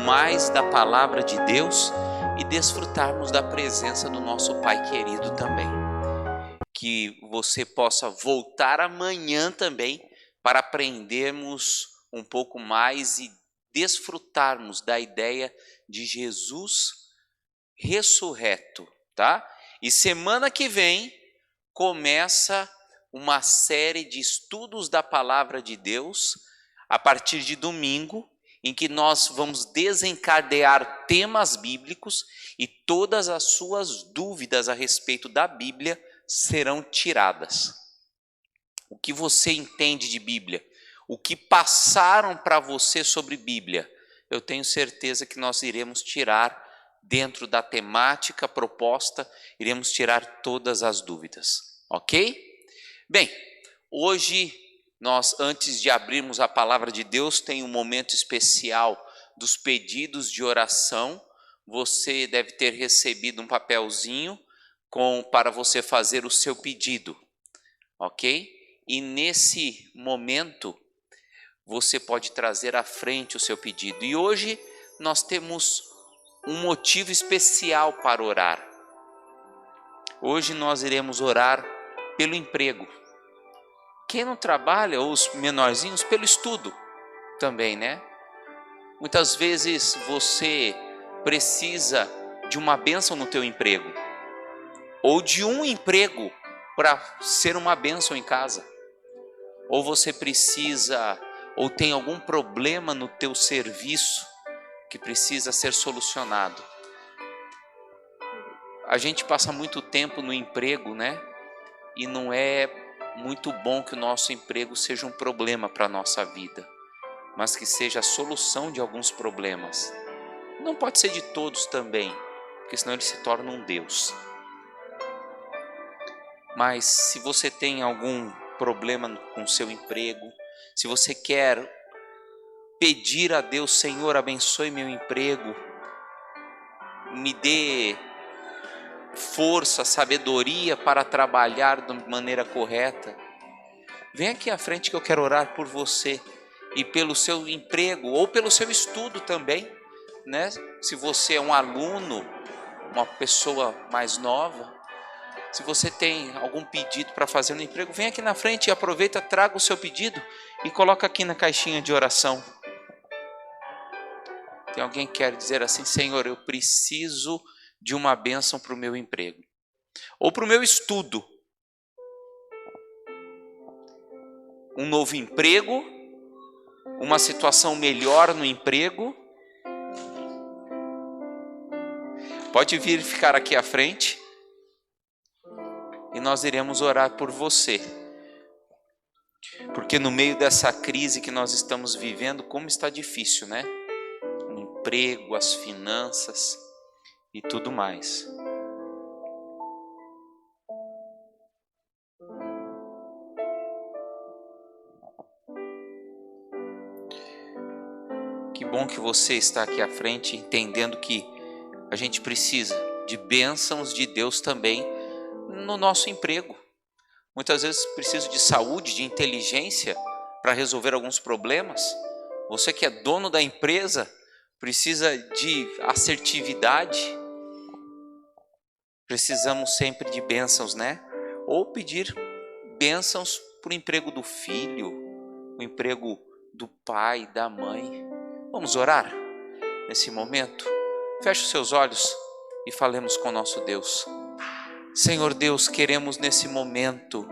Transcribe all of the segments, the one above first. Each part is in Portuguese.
mais da palavra de Deus e desfrutarmos da presença do nosso Pai querido também. Que você possa voltar amanhã também para aprendermos um pouco mais e desfrutarmos da ideia de Jesus ressurreto, tá? E semana que vem começa uma série de estudos da palavra de Deus a partir de domingo, em que nós vamos desencadear temas bíblicos e todas as suas dúvidas a respeito da Bíblia serão tiradas. O que você entende de Bíblia? O que passaram para você sobre Bíblia? Eu tenho certeza que nós iremos tirar dentro da temática proposta, iremos tirar todas as dúvidas, ok? Bem, hoje nós, antes de abrirmos a palavra de Deus, tem um momento especial dos pedidos de oração. Você deve ter recebido um papelzinho para você fazer o seu pedido, ok? E nesse momento, você pode trazer à frente o seu pedido. E hoje nós temos um motivo especial para orar. Hoje nós iremos orar pelo emprego. Quem não trabalha, ou os menorzinhos, pelo estudo também, né? Muitas vezes você precisa de uma bênção no teu emprego, ou de um emprego para ser uma bênção em casa, ou você precisa, ou tem algum problema no teu serviço que precisa ser solucionado. A gente passa muito tempo no emprego, né? E não é muito bom que o nosso emprego seja um problema para a nossa vida, mas que seja a solução de alguns problemas. Não pode ser de todos também, porque senão ele se torna um Deus. Mas se você tem algum problema com o seu emprego, se você quer pedir a Deus, Senhor, abençoe meu emprego, me dê força, sabedoria para trabalhar de maneira correta, vem aqui à frente que eu quero orar por você e pelo seu emprego ou pelo seu estudo também, né? Se você é um aluno, uma pessoa mais nova, se você tem algum pedido para fazer no emprego, vem aqui na frente e aproveita, traga o seu pedido e coloca aqui na caixinha de oração. Tem alguém que quer dizer assim, Senhor, eu preciso de uma bênção para o meu emprego, ou para o meu estudo, um novo emprego, uma situação melhor no emprego. Pode vir ficar aqui à frente e nós iremos orar por você, porque no meio dessa crise que nós estamos vivendo, como está difícil, né? O emprego, as finanças e tudo mais. Que bom que você está aqui à frente, entendendo que a gente precisa de bênçãos de Deus também no nosso emprego. Muitas vezes preciso de saúde, de inteligência para resolver alguns problemas. Você que é dono da empresa precisa de assertividade. Precisamos sempre de bênçãos, né? Ou pedir bênçãos para o emprego do filho, o emprego do pai, da mãe. Vamos orar nesse momento? Feche os seus olhos e falemos com nosso Deus. Senhor Deus, queremos nesse momento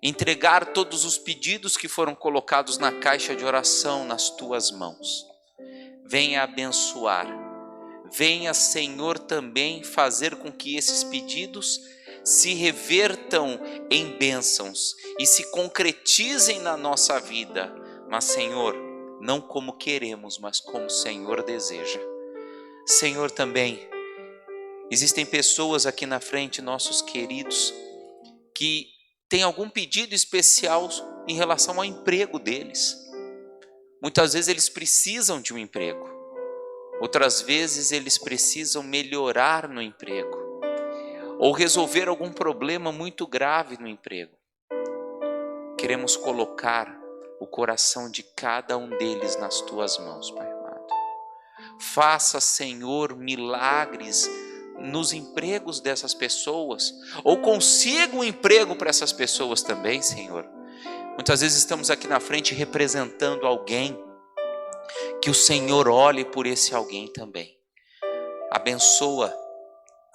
entregar todos os pedidos que foram colocados na caixa de oração nas tuas mãos. Venha abençoar. Venha, Senhor, também fazer com que esses pedidos se revertam em bênçãos e se concretizem na nossa vida. Mas, Senhor, não como queremos, mas como o Senhor deseja. Senhor, também existem pessoas aqui na frente, nossos queridos, que têm algum pedido especial em relação ao emprego deles. Muitas vezes eles precisam de um emprego. Outras vezes eles precisam melhorar no emprego ou resolver algum problema muito grave no emprego. Queremos colocar o coração de cada um deles nas tuas mãos, Pai amado. Faça, Senhor, milagres nos empregos dessas pessoas, ou consiga um emprego para essas pessoas também, Senhor. Muitas vezes estamos aqui na frente representando alguém, que o Senhor olhe por esse alguém também. Abençoa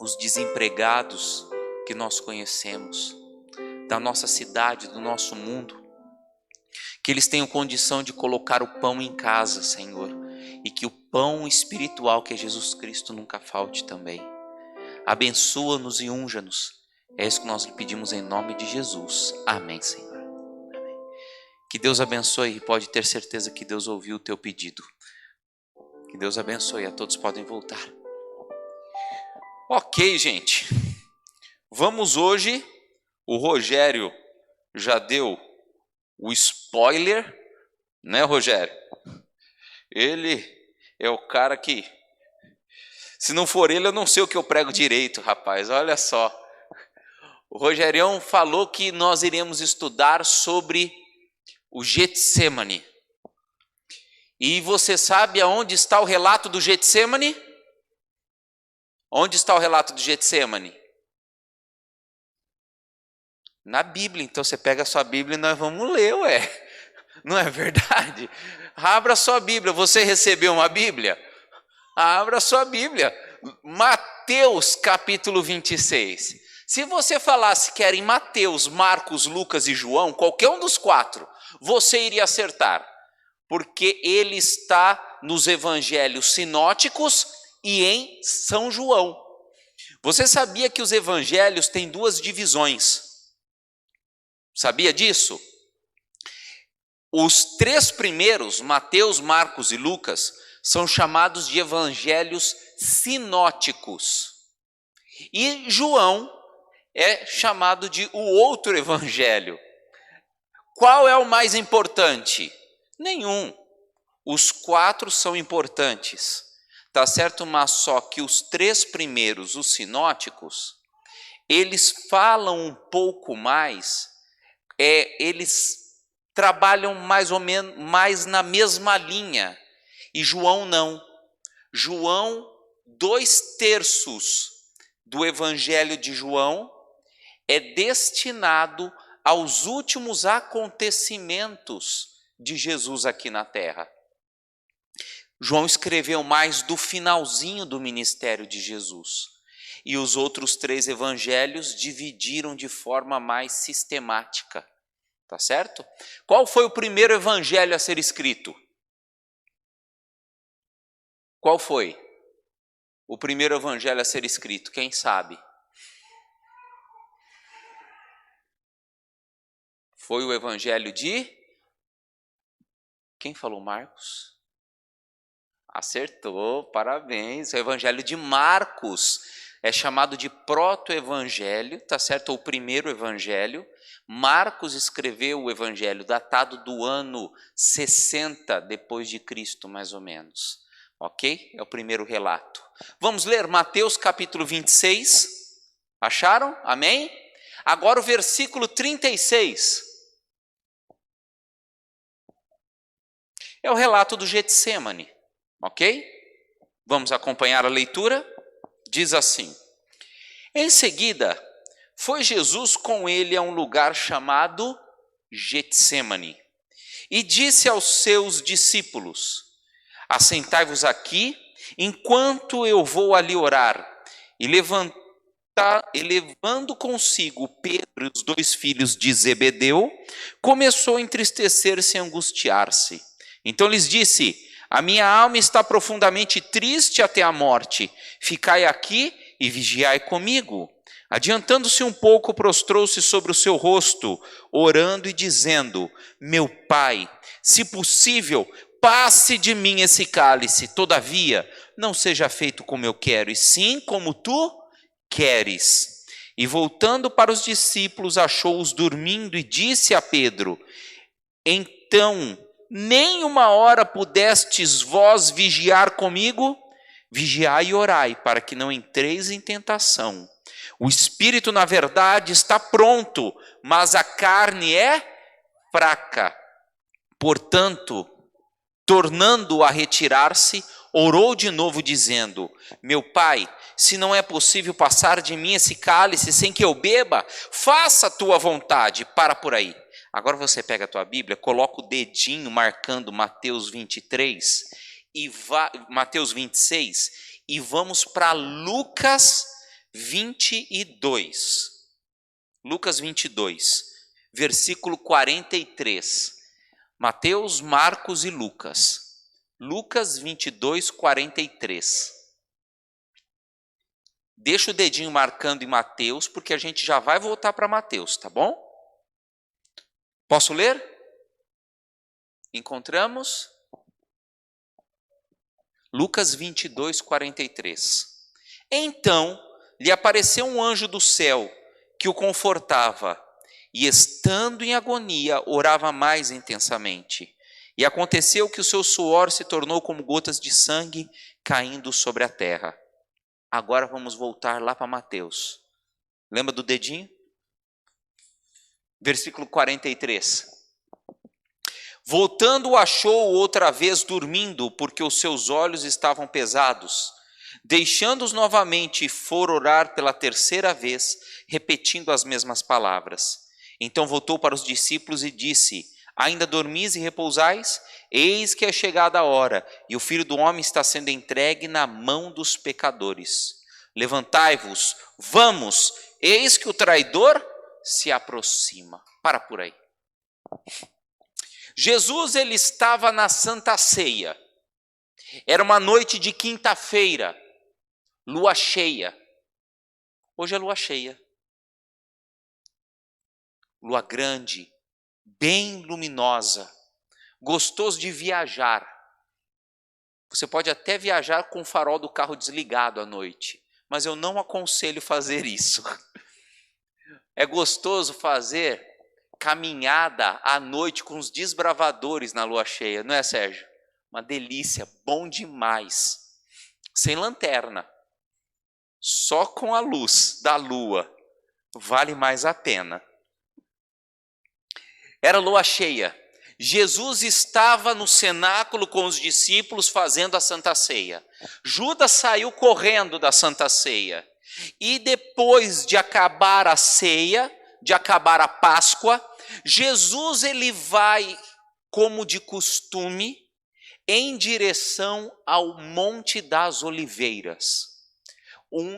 os desempregados que nós conhecemos, da nossa cidade, do nosso mundo, que eles tenham condição de colocar o pão em casa, Senhor, e que o pão espiritual que é Jesus Cristo nunca falte também. Abençoa-nos e unja-nos. É isso que nós lhe pedimos em nome de Jesus. Amém, Senhor. Amém. Que Deus abençoe e pode ter certeza que Deus ouviu o teu pedido. Que Deus abençoe, a todos podem voltar. Ok, gente. Vamos hoje, o Rogério já deu o spoiler, né, Rogério? Ele é o cara que, se não for ele, eu não sei o que eu prego direito, rapaz. Olha só. O Rogerião falou que nós iremos estudar sobre o Getsemane. E você sabe aonde está o relato do Getsemane? Onde está o relato do Getsemane? Na Bíblia. Então você pega a sua Bíblia e nós vamos ler, ué. Não é verdade? Abra a sua Bíblia. Você recebeu uma Bíblia? Abra a sua Bíblia. Mateus capítulo 26. Se você falasse que era em Mateus, Marcos, Lucas e João, qualquer um dos quatro, você iria acertar. Porque ele está nos evangelhos sinóticos e em São João. Você sabia que os evangelhos têm duas divisões? Sabia disso? Os três primeiros, Mateus, Marcos e Lucas, são chamados de evangelhos sinóticos. E João é chamado de o outro evangelho. Qual é o mais importante? Nenhum. Os quatro são importantes. Tá certo? Mas só que os três primeiros, os sinóticos, eles falam um pouco mais, eles trabalham mais ou menos mais na mesma linha. E João não. João, 2/3 do evangelho de João é destinado aos últimos acontecimentos de Jesus aqui na terra. João escreveu mais do finalzinho do ministério de Jesus. E os outros 3 evangelhos dividiram de forma mais sistemática. Tá certo? Qual foi o primeiro evangelho a ser escrito? Qual foi o primeiro evangelho a ser escrito? Quem sabe? Foi o evangelho de... Quem falou Marcos? Acertou, parabéns. O evangelho de Marcos é chamado de proto-evangelho, tá certo? O primeiro evangelho. Marcos escreveu o evangelho datado do ano 60 depois de Cristo, mais ou menos. Ok? É o primeiro relato. Vamos ler Mateus capítulo 26. Acharam? Amém? Agora o versículo 36. É o relato do Getsemane. Ok? Vamos acompanhar a leitura? Diz assim: em seguida, foi Jesus com ele a um lugar chamado Getsemane e disse aos seus discípulos: assentai-vos aqui, enquanto eu vou ali orar. E levando consigo Pedro e os 2 filhos de Zebedeu, começou a entristecer-se e angustiar-se. Então lhes disse: a minha alma está profundamente triste até a morte. Ficai aqui e vigiai comigo. Adiantando-se um pouco, prostrou-se sobre o seu rosto, orando e dizendo: meu Pai, se possível, passe de mim esse cálice. Todavia, não seja feito como eu quero, e sim como tu queres. E voltando para os discípulos, achou-os dormindo e disse a Pedro: então, nem uma hora pudestes vós vigiar comigo? Vigiai e orai, para que não entreis em tentação. O espírito, na verdade, está pronto, mas a carne é fraca. Portanto, tornando a retirar-se, orou de novo, dizendo: meu pai, se não é possível passar de mim esse cálice sem que eu beba, faça a tua vontade. Para por aí. Agora você pega a tua Bíblia, coloca o dedinho marcando Mateus 23 Mateus 26 e vamos para Lucas 22. Lucas 22, versículo 43. Mateus, Marcos e Lucas. Lucas 22, 43. Deixa o dedinho marcando em Mateus, porque a gente já vai voltar para Mateus, tá bom? Posso ler? Encontramos? Lucas 22, 43. Então lhe apareceu um anjo do céu que o confortava, e estando em agonia, orava mais intensamente. E aconteceu que o seu suor se tornou como gotas de sangue caindo sobre a terra. Agora vamos voltar lá para Mateus. Lembra do dedinho? Versículo 43. Voltando, o achou outra vez dormindo, porque os seus olhos estavam pesados. Deixando-os novamente, for orar pela terceira vez, repetindo as mesmas palavras. Então voltou para os discípulos e disse: ainda dormis e repousais? Eis que é chegada a hora, e o Filho do Homem está sendo entregue na mão dos pecadores. Levantai-vos, vamos, eis que o traidor se aproxima. Para por aí. Jesus, ele estava na Santa Ceia. Era uma noite de quinta-feira, lua cheia. Hoje é lua cheia. Lua grande, bem luminosa, gostoso de viajar. Você pode até viajar com o farol do carro desligado à noite, mas eu não aconselho fazer isso. É gostoso fazer caminhada à noite com os desbravadores na lua cheia, não é, Sérgio? Uma delícia, bom demais. Sem lanterna, só com a luz da lua, vale mais a pena. Era lua cheia. Jesus estava no cenáculo com os discípulos fazendo a Santa Ceia. Judas saiu correndo da Santa Ceia. E depois de acabar a ceia, de acabar a Páscoa, Jesus ele vai, como de costume, em direção ao Monte das Oliveiras.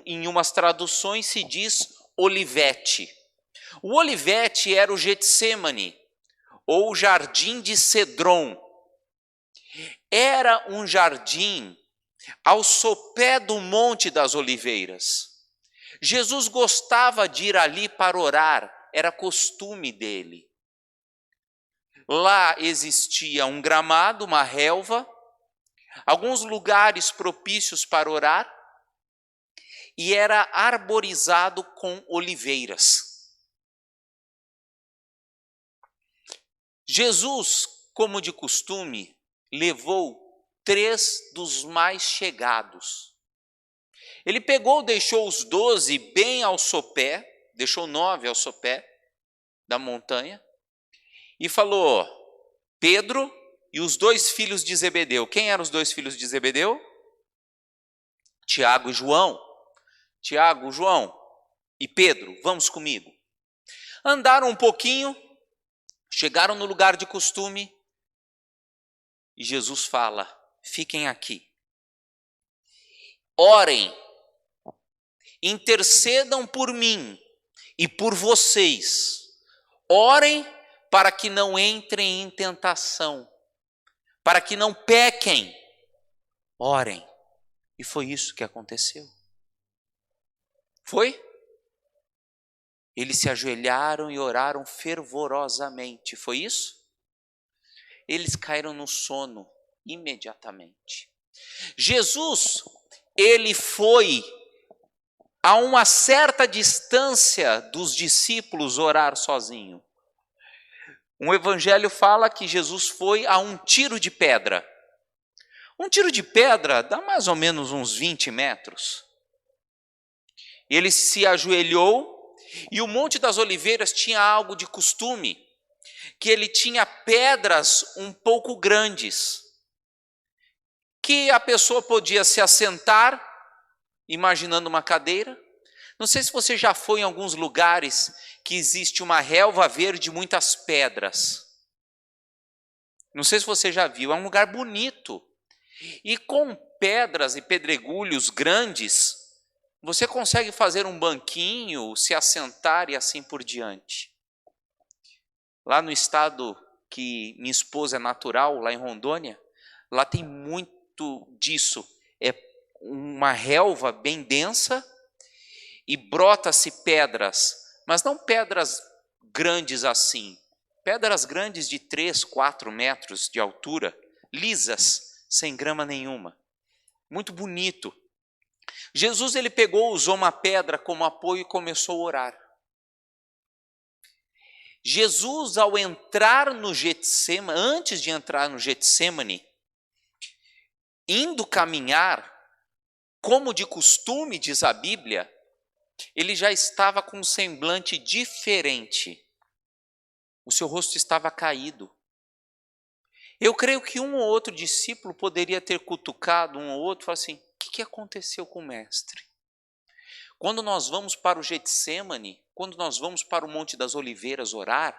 Em umas traduções se diz Olivete. O Olivete era o Getsêmani, ou Jardim de Cedron. Era um jardim ao sopé do Monte das Oliveiras. Jesus gostava de ir ali para orar, era costume dele. Lá existia um gramado, uma relva, alguns lugares propícios para orar, e era arborizado com oliveiras. Jesus, como de costume, levou 3 dos mais chegados. Ele pegou, deixou os 12 bem ao sopé, deixou 9 ao sopé da montanha, e falou: Pedro e os 2 filhos de Zebedeu. Quem eram os 2 filhos de Zebedeu? Tiago e João. Tiago, João e Pedro, vamos comigo. Andaram um pouquinho, chegaram no lugar de costume, e Jesus fala: fiquem aqui. Orem, intercedam por mim e por vocês. Orem para que não entrem em tentação, para que não pequem. Orem. E foi isso que aconteceu. Foi? Eles se ajoelharam e oraram fervorosamente. Foi isso? Eles caíram no sono imediatamente. Jesus, ele foi a uma certa distância dos discípulos orar sozinho. Um evangelho fala que Jesus foi a um tiro de pedra. Um tiro de pedra dá mais ou menos uns 20 metros. Ele se ajoelhou, e o Monte das Oliveiras tinha algo de costume, que ele tinha pedras um pouco grandes. que a pessoa podia se assentar, imaginando uma cadeira. Não sei se você já foi em alguns lugares que existe uma relva verde e muitas pedras. Não sei se você já viu, é um lugar bonito. E com pedras e pedregulhos grandes, você consegue fazer um banquinho, se assentar e assim por diante. Lá no estado que minha esposa é natural, lá em Rondônia, lá tem muito disso. É uma relva bem densa e brota-se pedras, mas não pedras grandes assim. Pedras grandes de 3, 4 metros de altura, lisas, sem grama nenhuma. Muito bonito. Jesus, ele pegou, usou uma pedra como apoio e começou a orar. Jesus, ao entrar no Getsemane, antes de entrar no Getsemane, indo caminhar, como de costume, diz a Bíblia, ele já estava com um semblante diferente. O seu rosto estava caído. Eu creio que um ou outro discípulo poderia ter cutucado um ou outro e falar assim: o que aconteceu com o mestre? Quando nós vamos para o Getsemane, quando nós vamos para o Monte das Oliveiras orar,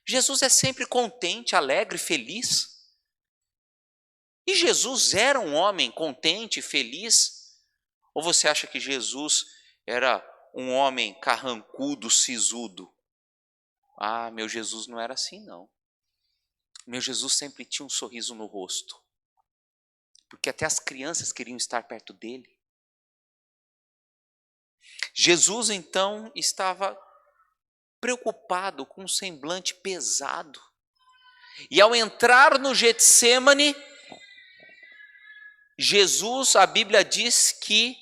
Jesus é sempre contente, alegre, feliz. E Jesus era um homem contente, feliz? Ou você acha que Jesus era um homem carrancudo, sisudo? Ah, meu Jesus não era assim, não. Meu Jesus sempre tinha um sorriso no rosto, porque até as crianças queriam estar perto dele. Jesus, então, estava preocupado, com um semblante pesado. E ao entrar no Getsemane, Jesus, a Bíblia diz que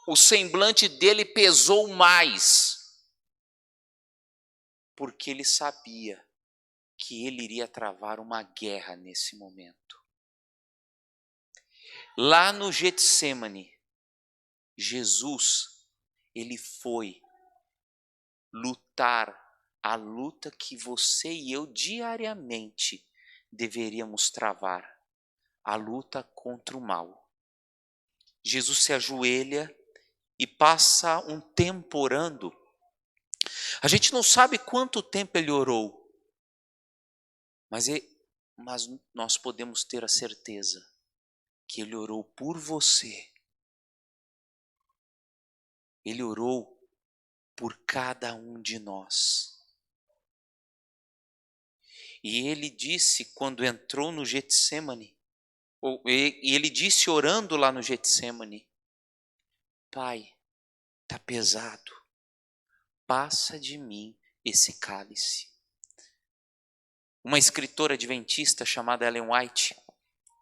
o semblante dele pesou mais, porque ele sabia que ele iria travar uma guerra nesse momento. Lá no Getsemane, Jesus, ele foi lutar a luta que você e eu diariamente deveríamos travar, a luta contra o mal. Jesus se ajoelha e passa um tempo orando. A gente não sabe quanto tempo ele orou, mas nós podemos ter a certeza que ele orou por você. Ele orou por cada um de nós. E ele disse, quando entrou no Getsemane, e ele disse orando lá no Getsemane: Pai, está pesado, passa de mim esse cálice. Uma escritora adventista chamada Ellen White,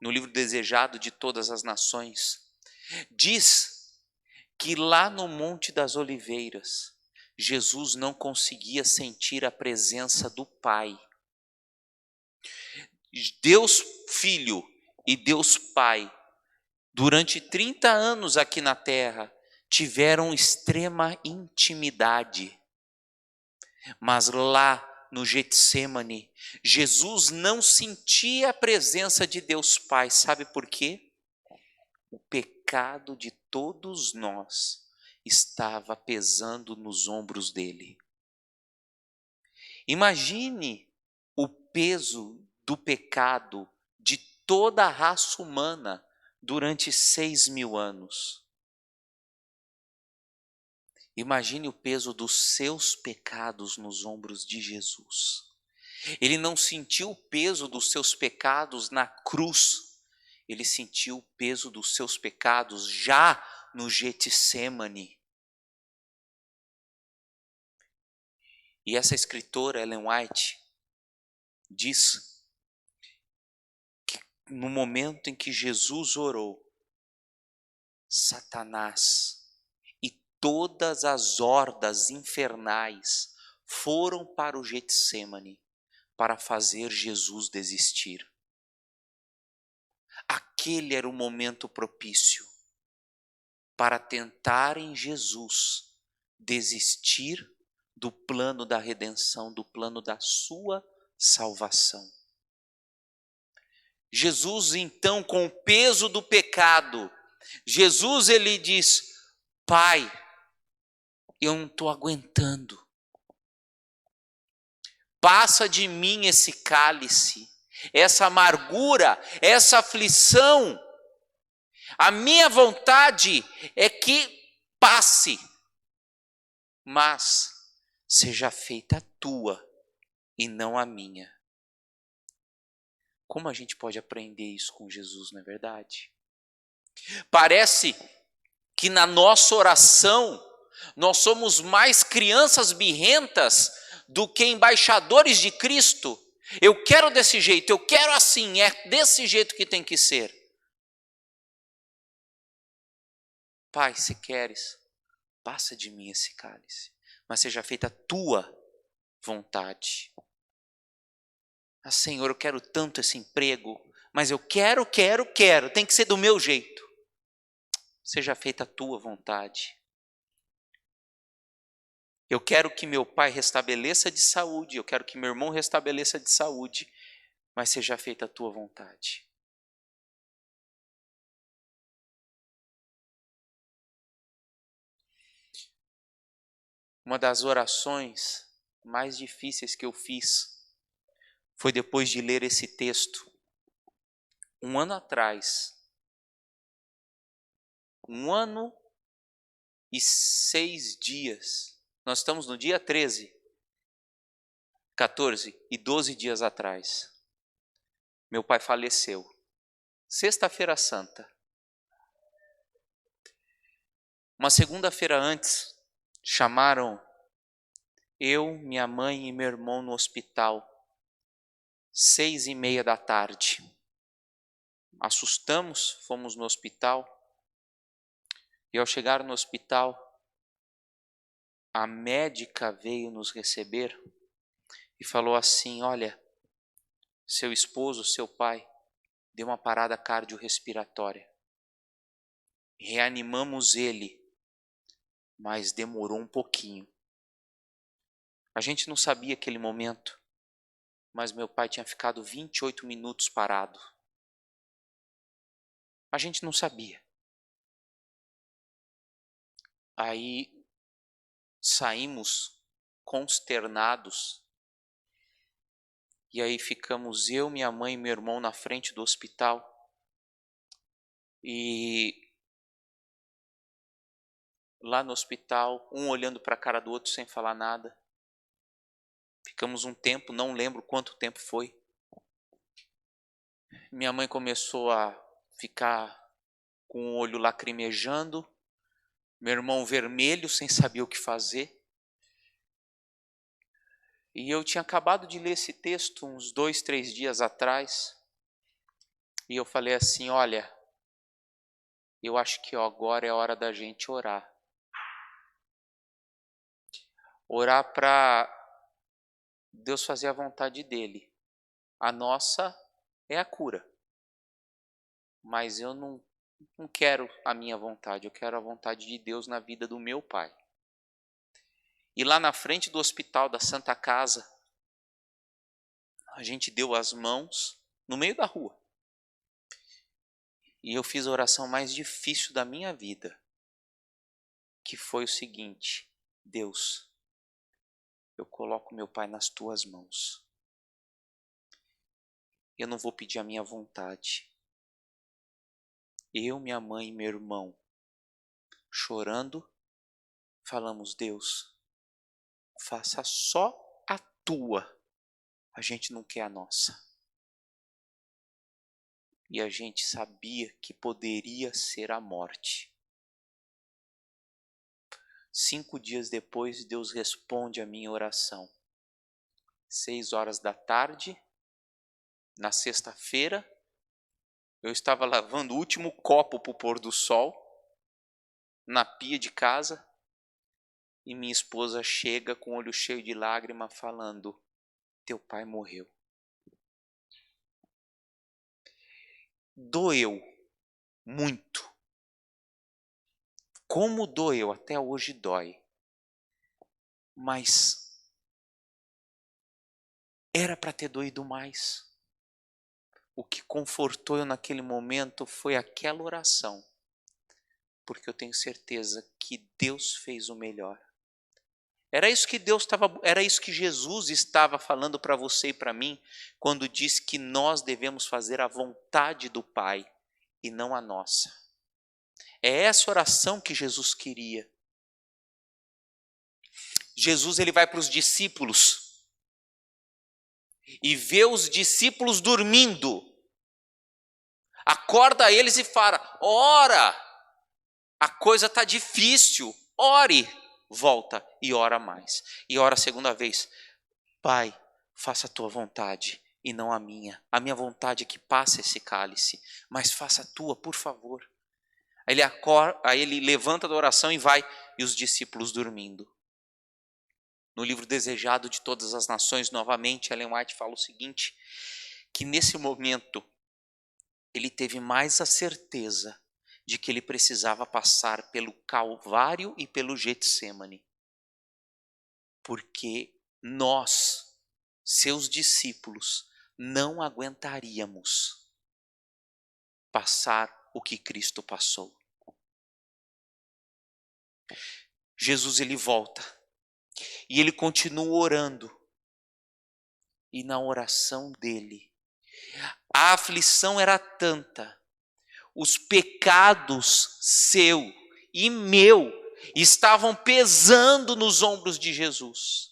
no livro Desejado de Todas as Nações, diz que lá no Monte das Oliveiras, Jesus não conseguia sentir a presença do Pai. Deus Filho e Deus Pai, durante 30 anos aqui na terra, tiveram extrema intimidade. Mas lá no Getsemane, Jesus não sentia a presença de Deus Pai. Sabe por quê? O pecado de todos nós estava pesando nos ombros dele. Imagine o peso do pecado de toda a raça humana durante 6.000 anos. Imagine o peso dos seus pecados nos ombros de Jesus. Ele não sentiu o peso dos seus pecados na cruz. Ele sentiu o peso dos seus pecados já no Getsemane. E essa escritora, Ellen White, diz que no momento em que Jesus orou, Satanás e todas as hordas infernais foram para o Getsemane para fazer Jesus desistir. Aquele era o momento propício para tentarem Jesus desistir do plano da redenção, do plano da sua salvação. Jesus, então, com o peso do pecado, Jesus, ele diz: Pai, eu não estou aguentando. Passa de mim esse cálice, essa amargura, essa aflição. A minha vontade é que passe, mas seja feita a tua e não a minha. Como a gente pode aprender isso com Jesus, não é verdade? Parece que na nossa oração nós somos mais crianças birrentas do que embaixadores de Cristo. Eu quero desse jeito, eu quero assim, é desse jeito que tem que ser. Pai, se queres, passa de mim esse cálice, mas seja feita a tua vontade. Ah, Senhor, eu quero tanto esse emprego, mas eu quero, tem que ser do meu jeito. Seja feita a tua vontade. Eu quero que meu pai restabeleça de saúde, eu quero que meu irmão restabeleça de saúde, mas seja feita a tua vontade. Uma das orações mais difíceis que eu fiz foi depois de ler esse texto. Um ano atrás, 1 ano e 6 dias, nós estamos no dia 13, 14 e 12 dias atrás, meu pai faleceu. Sexta-feira Santa. Uma segunda-feira antes, chamaram eu, minha mãe e meu irmão no hospital, 6:30 da tarde. Assustamos, fomos no hospital. E ao chegar no hospital, a médica veio nos receber e falou assim: olha, seu esposo, seu pai, deu uma parada cardiorrespiratória. Reanimamos ele, mas demorou um pouquinho. A gente não sabia aquele momento, mas meu pai tinha ficado 28 minutos parado. A gente não sabia. Aí saímos consternados. E aí ficamos eu, minha mãe e meu irmão na frente do hospital. E lá no hospital, um olhando para a cara do outro sem falar nada. Ficamos um tempo, não lembro quanto tempo foi. Minha mãe começou a ficar com o olho lacrimejando, meu irmão vermelho, sem saber o que fazer. E eu tinha acabado de ler esse texto uns 2, 3 dias atrás. E eu falei assim: olha, eu acho que agora é a hora da gente orar. Orar para Deus fazer a vontade dele. A nossa é a cura. Mas eu não quero a minha vontade, eu quero a vontade de Deus na vida do meu pai. E lá na frente do hospital da Santa Casa, a gente deu as mãos no meio da rua. E eu fiz a oração mais difícil da minha vida, que foi o seguinte: Deus, eu coloco meu pai nas tuas mãos. Eu não vou pedir a minha vontade. Eu, minha mãe e meu irmão, chorando, falamos: Deus, faça só a tua. A gente não quer a nossa. E a gente sabia que poderia ser a morte. 5 dias depois, Deus responde a minha oração. 6 horas da tarde, na sexta-feira, eu estava lavando o último copo para o pôr do sol, na pia de casa, e minha esposa chega com o olho cheio de lágrima falando: teu pai morreu. Doeu muito. Como doeu, até hoje dói. Mas era para ter doído mais. O que confortou eu naquele momento foi aquela oração, porque eu tenho certeza que Deus fez o melhor. Era isso que Jesus estava falando para você e para mim, quando diz que nós devemos fazer a vontade do Pai e não a nossa. É essa oração que Jesus queria. Jesus ele vai para os discípulos e vê os discípulos dormindo. Acorda eles e fala: ora, a coisa está difícil, ore. Volta e ora mais. E ora a segunda vez: Pai, faça a tua vontade e não a minha. A minha vontade é que passe esse cálice, mas faça a tua, por favor. Aí ele levanta da oração e vai, e os discípulos dormindo. No livro Desejado de Todas as Nações, novamente, Ellen White fala o seguinte, que nesse momento ele teve mais a certeza de que ele precisava passar pelo Calvário e pelo Getsêmani. Porque nós, seus discípulos, não aguentaríamos passar o que Cristo passou. Jesus ele volta e ele continua orando. E na oração dele, a aflição era tanta, os pecados seu e meu estavam pesando nos ombros de Jesus.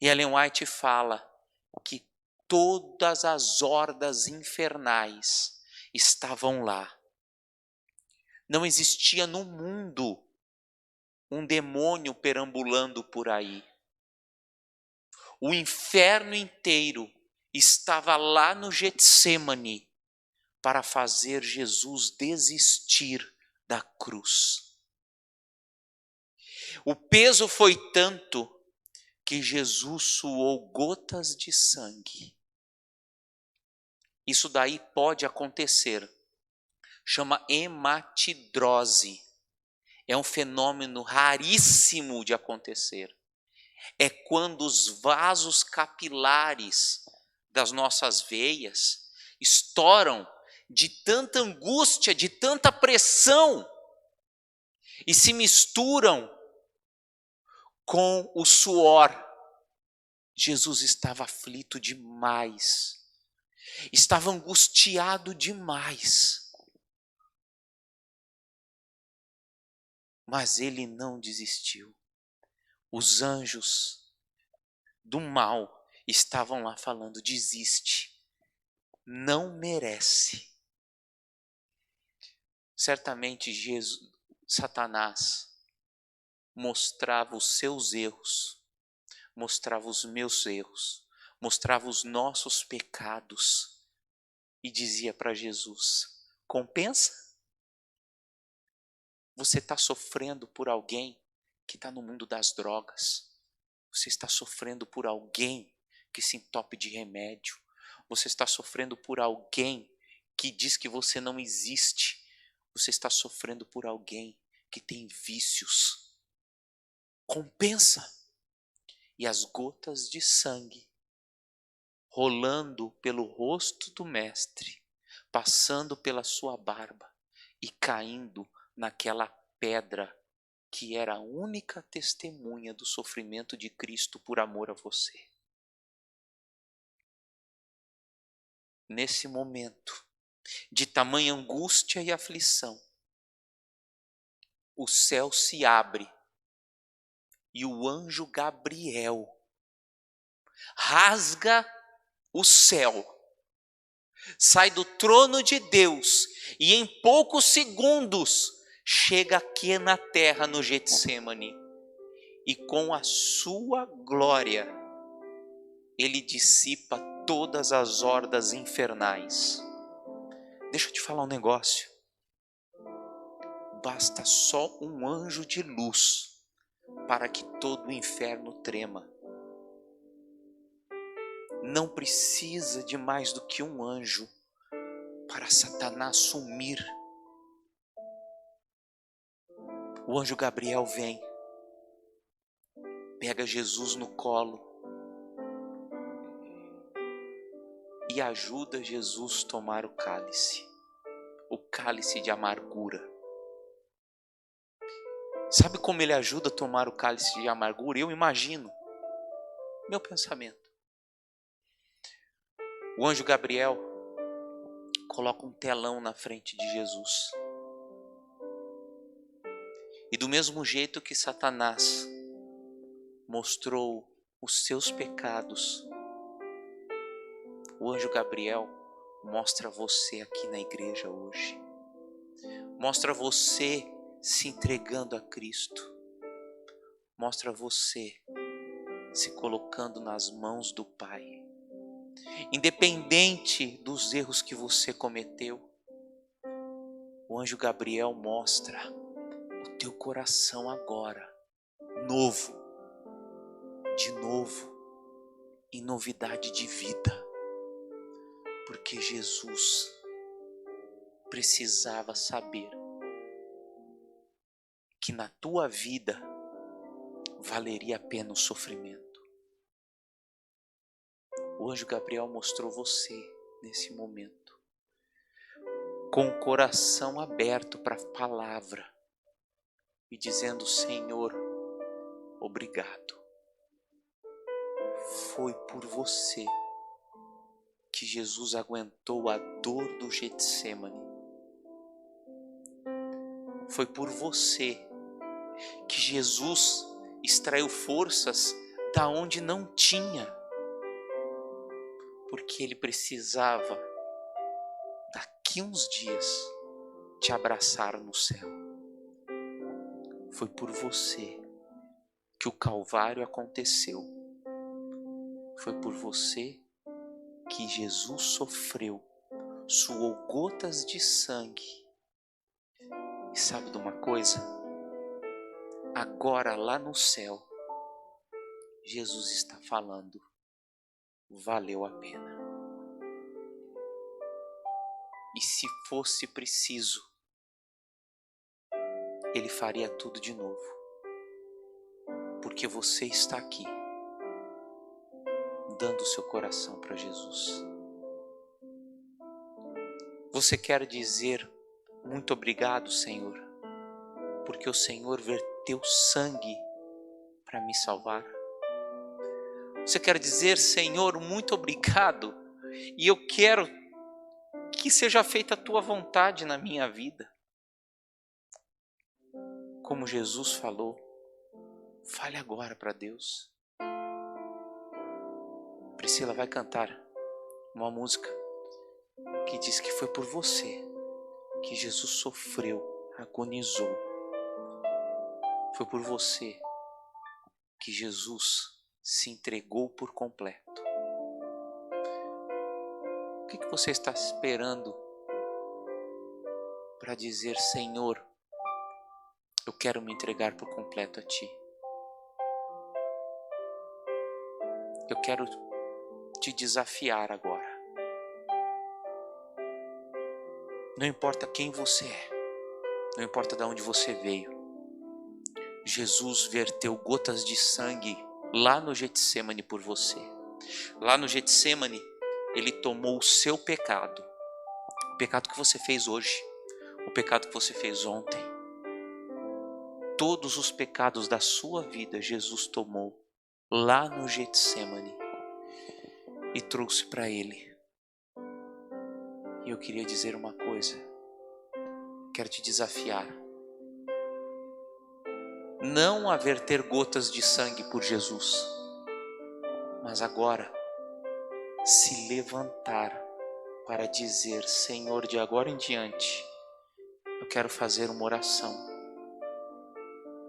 E Ellen White fala que todas as hordas infernais estavam lá. Não existia no mundo um demônio perambulando por aí. O inferno inteiro estava lá no Getsêmani para fazer Jesus desistir da cruz. O peso foi tanto que Jesus suou gotas de sangue. Isso daí pode acontecer. Chama hematidrose. É um fenômeno raríssimo de acontecer. É quando os vasos capilares das nossas veias estouram de tanta angústia, de tanta pressão, e se misturam com o suor. Jesus estava aflito demais, estava angustiado demais, mas ele não desistiu. Os anjos do mal estavam lá falando: desiste, não merece. Certamente Satanás mostrava os seus erros, mostrava os meus erros, mostrava os nossos pecados e dizia para Jesus: compensa? Você está sofrendo por alguém que está no mundo das drogas. Você está sofrendo por alguém que se entope de remédio. Você está sofrendo por alguém que diz que você não existe. Você está sofrendo por alguém que tem vícios. Compensa. E as gotas de sangue rolando pelo rosto do mestre, passando pela sua barba e caindo naquela pedra que era a única testemunha do sofrimento de Cristo por amor a você. Nesse momento de tamanha angústia e aflição, o céu se abre e o anjo Gabriel rasga o céu, sai do trono de Deus e em poucos segundos chega aqui na terra no Getsêmani e com a sua glória ele dissipa todas as hordas infernais. Deixa eu te falar um negócio. Basta só um anjo de luz para que todo o inferno trema. Não precisa de mais do que um anjo para Satanás sumir. O anjo Gabriel vem, pega Jesus no colo e ajuda Jesus a tomar o cálice de amargura. Sabe como ele ajuda a tomar o cálice de amargura? Eu imagino, meu pensamento. O anjo Gabriel coloca um telão na frente de Jesus. E do mesmo jeito que Satanás mostrou os seus pecados, o anjo Gabriel mostra você aqui na igreja hoje. Mostra você se entregando a Cristo. Mostra você se colocando nas mãos do Pai. Independente dos erros que você cometeu, o anjo Gabriel mostra o teu coração agora, novo, de novo, em novidade de vida. Porque Jesus precisava saber que na tua vida valeria a pena o sofrimento. O anjo Gabriel mostrou você nesse momento, com o coração aberto para a palavra e dizendo: Senhor, obrigado. Foi por você que Jesus aguentou a dor do Getsemane. Foi por você que Jesus extraiu forças da onde não tinha, porque ele precisava daqui uns dias te abraçar no céu. Foi por você que o Calvário aconteceu. Foi por você que Jesus sofreu, suou gotas de sangue. E sabe de uma coisa? Agora lá no céu, Jesus está falando: valeu a pena. E se fosse preciso, Ele faria tudo de novo. Porque você está aqui, dando o seu coração para Jesus. Você quer dizer: muito obrigado, Senhor, porque o Senhor verteu sangue para me salvar. Você quer dizer: Senhor, muito obrigado, e eu quero que seja feita a tua vontade na minha vida. Como Jesus falou, fale agora para Deus. Priscila vai cantar uma música que diz que foi por você que Jesus sofreu, agonizou. Foi por você que Jesus se entregou por completo. O que você está esperando para dizer: Senhor, eu quero me entregar por completo a Ti? Eu quero te desafiar agora. Não importa quem você é, não importa de onde você veio, Jesus verteu gotas de sangue lá no Getsemane por você. Lá no Getsemane, Ele tomou o seu pecado, o pecado que você fez hoje, o pecado que você fez ontem. Todos os pecados da sua vida Jesus tomou lá no Getsemane e trouxe para Ele. E eu queria dizer uma coisa, quero te desafiar. Não a verter gotas de sangue por Jesus, mas agora se levantar para dizer: Senhor, de agora em diante, eu quero fazer uma oração.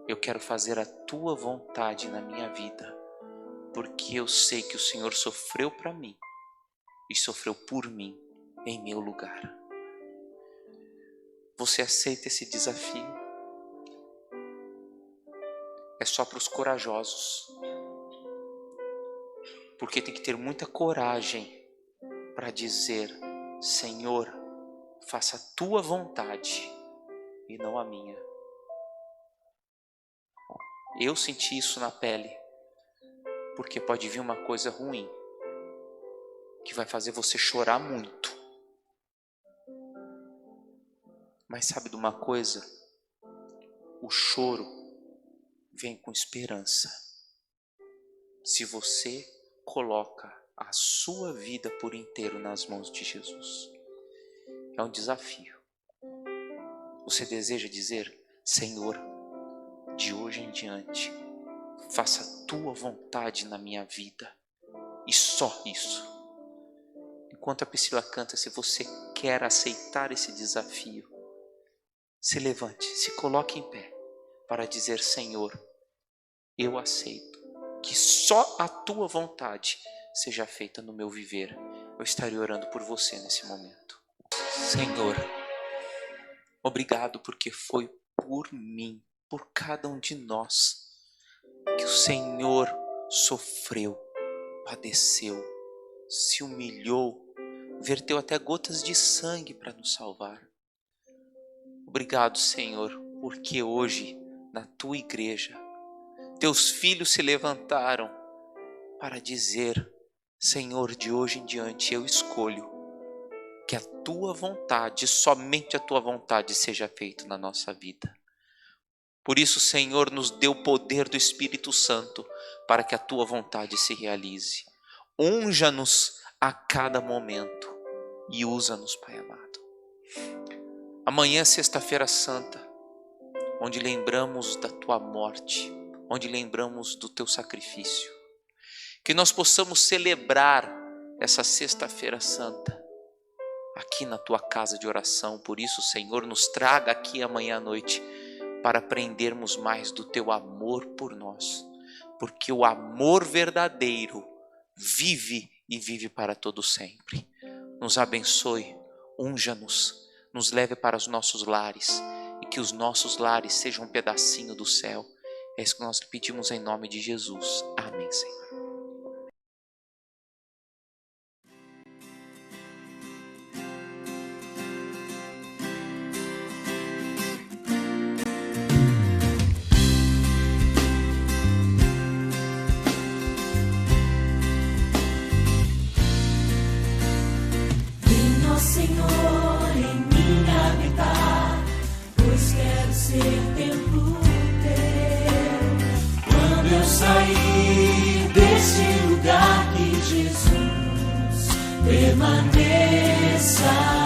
Eu quero fazer a Tua vontade na minha vida, porque eu sei que o Senhor sofreu para mim e sofreu por mim em meu lugar. Você aceita esse desafio? É só para os corajosos, porque tem que ter muita coragem para dizer: Senhor, faça a Tua vontade e não a minha. Eu senti isso na pele, porque pode vir uma coisa ruim que vai fazer você chorar muito. Mas sabe de uma coisa? O choro vem com esperança. Se você coloca a sua vida por inteiro nas mãos de Jesus. É um desafio. Você deseja dizer: Senhor, de hoje em diante, faça a tua vontade na minha vida. E só isso. Enquanto a Priscila canta, se você quer aceitar esse desafio, se levante, se coloque em pé para dizer: Senhor, eu aceito que só a tua vontade seja feita no meu viver. Eu estarei orando por você nesse momento. Senhor, obrigado porque foi por mim, por cada um de nós, que o Senhor sofreu, padeceu, se humilhou, verteu até gotas de sangue para nos salvar. Obrigado, Senhor, porque hoje, na tua igreja, teus filhos se levantaram para dizer: Senhor, de hoje em diante eu escolho que a tua vontade, somente a tua vontade seja feita na nossa vida. Por isso, Senhor, nos dê o poder do Espírito Santo para que a tua vontade se realize. Unja-nos a cada momento e usa-nos, Pai amado. Amanhã é sexta-feira santa, onde lembramos da tua morte, onde lembramos do teu sacrifício. Que nós possamos celebrar essa sexta-feira santa aqui na tua casa de oração. Por isso, Senhor, nos traga aqui amanhã à noite para aprendermos mais do teu amor por nós, porque o amor verdadeiro vive e vive para todo sempre. Nos abençoe, unja-nos, nos leve para os nossos lares e que os nossos lares sejam um pedacinho do céu. É isso que nós pedimos em nome de Jesus. Amém, Senhor. Senhor, em mim habitar, pois quero ser templo teu. Quando eu sair deste lugar, que Jesus permaneça